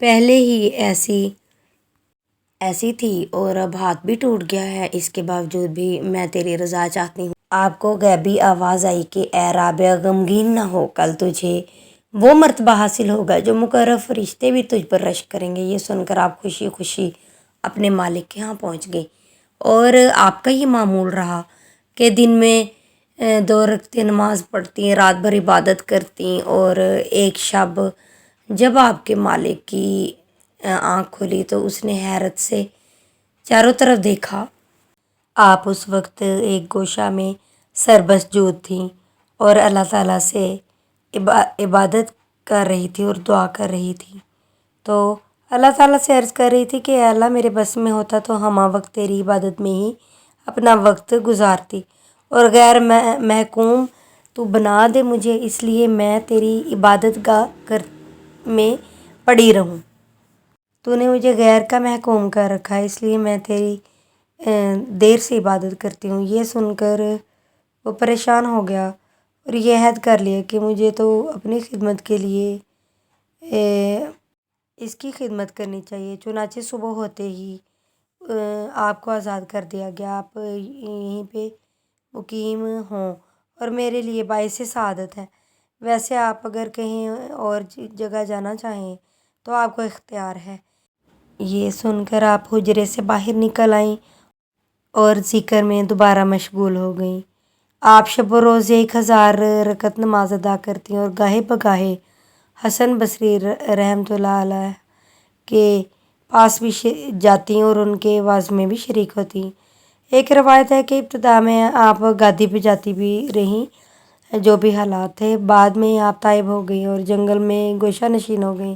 پہلے ہی ایسی تھی اور اب ہاتھ بھی ٹوٹ گیا ہے، اس کے باوجود بھی میں تیری رضا چاہتی ہوں۔ آپ کو غیبی آواز آئی کہ اے رابعہ غمگین نہ ہو، کل تجھے وہ مرتبہ حاصل ہوگا جو مقرر فرشتے بھی تجھ پر رشک کریں گے۔ یہ سن کر آپ خوشی خوشی اپنے مالک کے ہاں پہنچ گئی، اور آپ کا یہ معمول رہا کہ دن میں 2 رکعتیں نماز پڑھتی، رات بھر عبادت کرتی، اور ایک شب جب آپ کے مالک کی آنکھ کھلی تو اس نے حیرت سے چاروں طرف دیکھا۔ آپ اس وقت ایک گوشہ میں سربسجود تھیں اور اللہ تعالیٰ سے عبادت کر رہی تھی اور دعا کر رہی تھی، تو اللہ تعالیٰ سے عرض کر رہی تھی کہ اے اللہ میرے بس میں ہوتا تو ہمہ وقت تیری عبادت میں ہی اپنا وقت گزارتی، اور غیر محکوم تو بنا دے مجھے، اس لیے میں تیری عبادت گاہ میں پڑی رہوں۔ تو نے مجھے غیر کا محکوم کر رکھا ہے، اس لیے میں تیری دیر سے عبادت کرتی ہوں۔ یہ سن کر وہ پریشان ہو گیا اور یہ عہد کر لیا کہ مجھے تو اپنی خدمت کے لیے اس کی خدمت کرنی چاہیے۔ چنانچہ صبح ہوتے ہی آپ کو آزاد کر دیا گیا، آپ یہیں پہ مقیم ہوں اور میرے لیے باعث سعادت ہے۔ ویسے آپ اگر کہیں اور جگہ جانا چاہیں تو آپ کو اختیار ہے۔ یہ سن کر آپ حجرے سے باہر نکل آئیں اور ذکر میں دوبارہ مشغول ہو گئیں۔ آپ شب و روز 1000 رکعت نماز ادا کرتی اور گاہے بگاہے حسن بصری رحمۃ اللہ علیہ کے پاس بھی جاتی اور ان کے واعظ میں بھی شریک ہوتی۔ ایک روایت ہے کہ ابتدا میں آپ گادی پہ جاتی بھی رہیں، جو بھی حالات تھے، بعد میں آپ تائب ہو گئی اور جنگل میں گوشہ نشین ہو گئیں،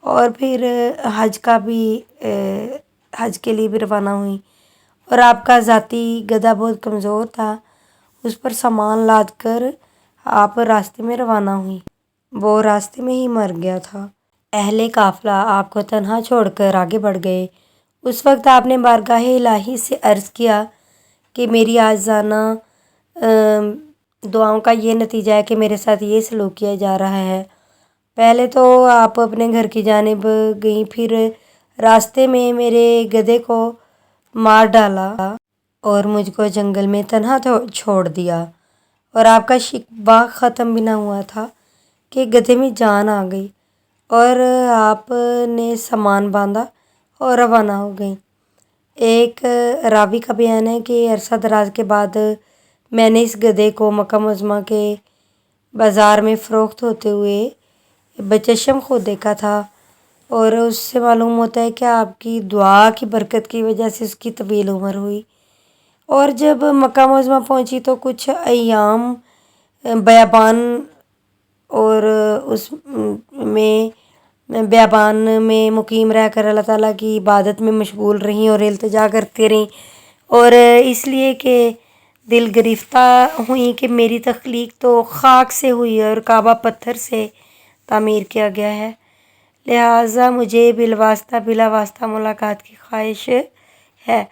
اور پھر حج کے لیے بھی روانہ ہوئیں، اور آپ کا ذاتی گدھا بہت کمزور تھا، اس پر سامان لاد کر آپ راستے میں روانہ ہوئیں، وہ راستے میں ہی مر گیا تھا۔ اہل قافلہ آپ کو تنہا چھوڑ کر آگے بڑھ گئے۔ اس وقت آپ نے بارگاہ الہی سے عرض کیا کہ میری عاجزانہ دعاؤں کا یہ نتیجہ ہے کہ میرے ساتھ یہ سلوک کیا جا رہا ہے۔ پہلے تو آپ اپنے گھر کی جانب گئیں، پھر راستے میں میرے گدھے کو مار ڈالا اور مجھ کو جنگل میں تنہا چھوڑ دیا، اور آپ کا شکوہ ختم بھی نہ ہوا تھا کہ گدھے میں جان آ گئی، اور آپ نے سامان باندھا اور روانہ ہو گئیں۔ ایک راوی کا بیان ہے کہ عرصہ دراز کے بعد میں نے اس گدھے کو مکہ معظمہ کے بازار میں فروخت ہوتے ہوئے بچشم خود دیکھا تھا، اور اس سے معلوم ہوتا ہے کہ آپ کی دعا کی برکت کی وجہ سے اس کی طویل عمر ہوئی، اور جب مکہ معظمہ پہنچی تو کچھ ایام بیابان اور اس میں بیابان میں مقیم رہ کر اللہ تعالیٰ کی عبادت میں مشغول رہیں اور التجا کرتے رہیں، اور اس لیے کہ دل گرفتہ ہوئیں کہ میری تخلیق تو خاک سے ہوئی ہے اور کعبہ پتھر سے تعمیر کیا گیا ہے، لہٰذا مجھے بلا واسطہ ملاقات کی خواہش ہے۔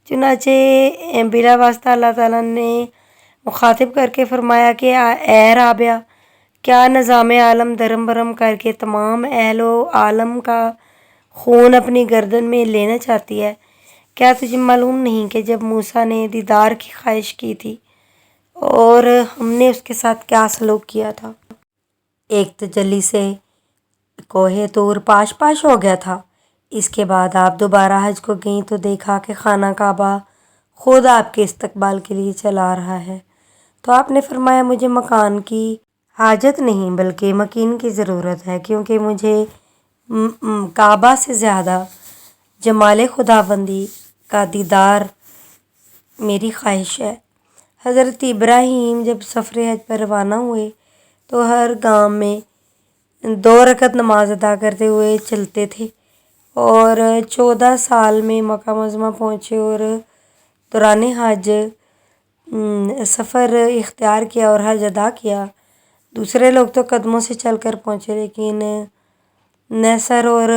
چنانچہ بلا واسطہ اللہ تعالیٰ نے مخاطب کر کے فرمایا کہ اے رابعہ، کیا نظام عالم درم برم کر کے تمام اہل و عالم کا خون اپنی گردن میں لینا چاہتی ہے؟ کیا تجھے معلوم نہیں کہ جب موسیٰ نے دیدار کی خواہش کی تھی اور ہم نے اس کے ساتھ کیا سلوک کیا تھا؟ ایک تجلی سے کوہ طور پاش پاش ہو گیا تھا۔ اس کے بعد آپ دوبارہ حج کو گئیں تو دیکھا کہ خانہ کعبہ خود آپ کے استقبال کے لیے چلا رہا ہے، تو آپ نے فرمایا مجھے مکان کی حاجت نہیں بلکہ مکین کی ضرورت ہے، کیونکہ مجھے کعبہ سے زیادہ جمال خداوندی کا دیدار میری خواہش ہے۔ حضرت ابراہیم جب سفر حج پر روانہ ہوئے تو ہر گام میں 2 رکعت نماز ادا کرتے ہوئے چلتے تھے، اور 14 سال میں مکہ معظمہ پہنچے اور دوران حج سفر اختیار کیا اور حج ادا کیا۔ دوسرے لوگ تو قدموں سے چل کر پہنچے، لیکن میں سر اور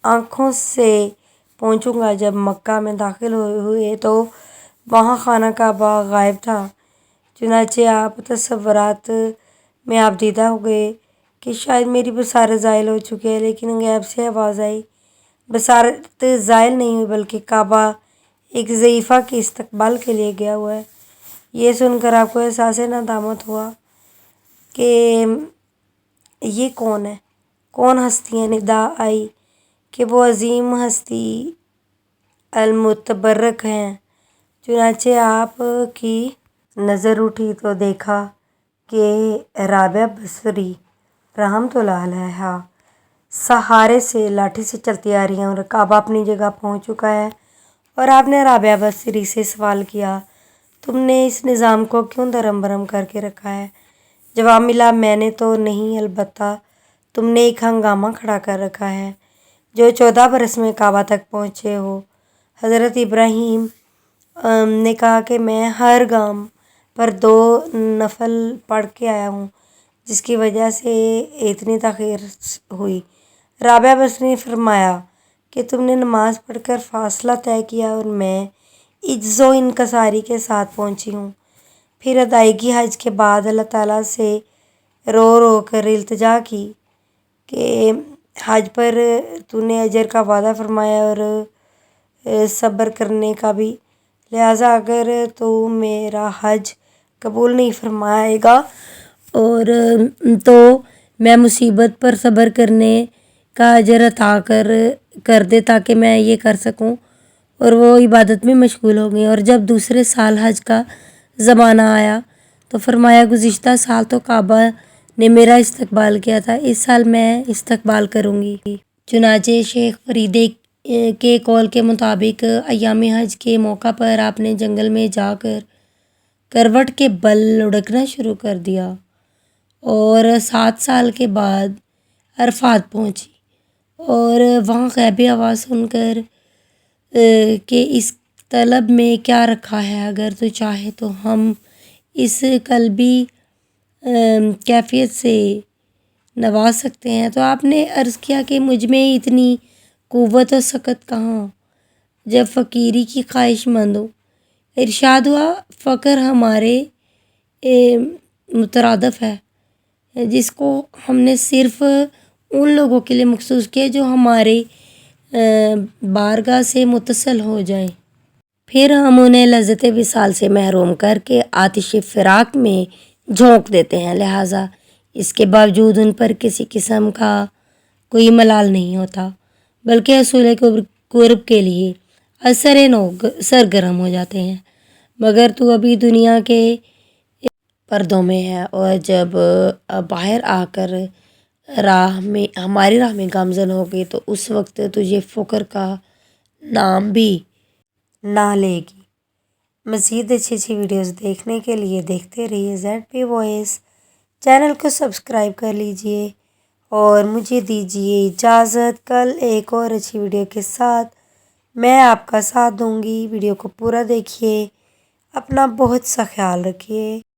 آنکھوں سے پہنچوں گا۔ جب مکہ میں داخل ہوئے تو وہاں خانہ کعبہ غائب تھا، چنانچہ آپ تصورات میں آپ دیدہ ہو گئے کہ شاید میری بصارت زائل ہو چکی ہے، لیکن غیب سے آواز آئی، بصارت زائل نہیں ہوئی بلکہ کعبہ ایک ضعیفہ کے استقبال کے لیے گیا ہوا ہے۔ یہ سن کر آپ کو احساس ندامت ہوا کہ یہ کون ہے، کون ہستی ہے؟ ندا آئی کہ وہ عظیم ہستی المتبرک ہیں۔ چنانچہ آپ کی نظر اٹھی تو دیکھا کہ رابعہ بصری رحمۃ اللہ علیہا سہارے سے لاٹھی سے چلتی آ رہی ہیں اور کعبہ اپنی جگہ پہنچ چکا ہے، اور آپ نے رابعہ بصری سے سوال کیا، تم نے اس نظام کو کیوں دھرم برہم کر کے رکھا ہے؟ جواب ملا، میں نے تو نہیں، البتہ تم نے ایک ہنگامہ کھڑا کر رکھا ہے۔ جو 14 برس میں کعبہ تک پہنچے ہو۔ حضرت ابراہیم نے کہا کہ میں ہر گام پر 2 نفل پڑھ کے آیا ہوں، جس کی وجہ سے اتنی تاخیر ہوئی۔ رابعہ بصری نے فرمایا کہ تم نے نماز پڑھ کر فاصلہ طے کیا اور میں عجز و انکساری کے ساتھ پہنچی ہوں۔ پھر ادائیگی حج کے بعد اللہ تعالیٰ سے رو رو کر التجا کی کہ حج پر تو نے اجر کا وعدہ فرمایا اور صبر کرنے کا بھی، لہٰذا اگر تو میرا حج قبول نہیں فرمائے گا اور تو میں مصیبت پر صبر کرنے کا اجر عطا کر دے تاکہ میں یہ کر سکوں۔ اور وہ عبادت میں مشغول ہو گئی، اور جب دوسرے سال حج کا زمانہ آیا تو فرمایا گزشتہ سال تو کعبہ نے میرا استقبال کیا تھا، اس سال میں استقبال کروں گی۔ چنانچہ شیخ فریدے کے قول کے مطابق ایام حج کے موقع پر آپ نے جنگل میں جا کر کروٹ کے بل لڑکنا شروع کر دیا اور 7 سال کے بعد عرفات پہنچی، اور وہاں غیبی آواز سن کر کہ اس طلب میں کیا رکھا ہے، اگر تو چاہے تو ہم اس قلبی کیفیت سے نواز سکتے ہیں، تو آپ نے عرض کیا کہ مجھ میں اتنی قوت و سکت کہاں جب فقیری کی خواہش مند ہوں۔ ارشاد ہوا، فقر ہمارے مترادف ہے، جس کو ہم نے صرف ان لوگوں کے لیے مخصوص کیا جو ہمارے بارگاہ سے متصل ہو جائیں، پھر ہم انہیں لذت وصال سے محروم کر کے آتش فراق میں جھونک دیتے ہیں، لہٰذا اس کے باوجود ان پر کسی قسم کا کوئی ملال نہیں ہوتا، بلکہ حصول قرب کے لیے اثر نو سرگرم ہو جاتے ہیں۔ مگر تو ابھی دنیا کے پردوں میں ہے، اور جب باہر آ کر ہماری راہ میں گامزن ہوگی تو اس وقت تجھے فقر کا نام بھی نہ لے گی۔ مزید اچھی ویڈیوز دیکھنے کے لیے دیکھتے رہیے ZP وائس، چینل کو سبسکرائب کر لیجئے اور مجھے دیجئے اجازت۔ کل ایک اور اچھی ویڈیو کے ساتھ میں آپ کا ساتھ دوں گی۔ ویڈیو کو پورا دیکھیے، اپنا بہت سا خیال رکھیے۔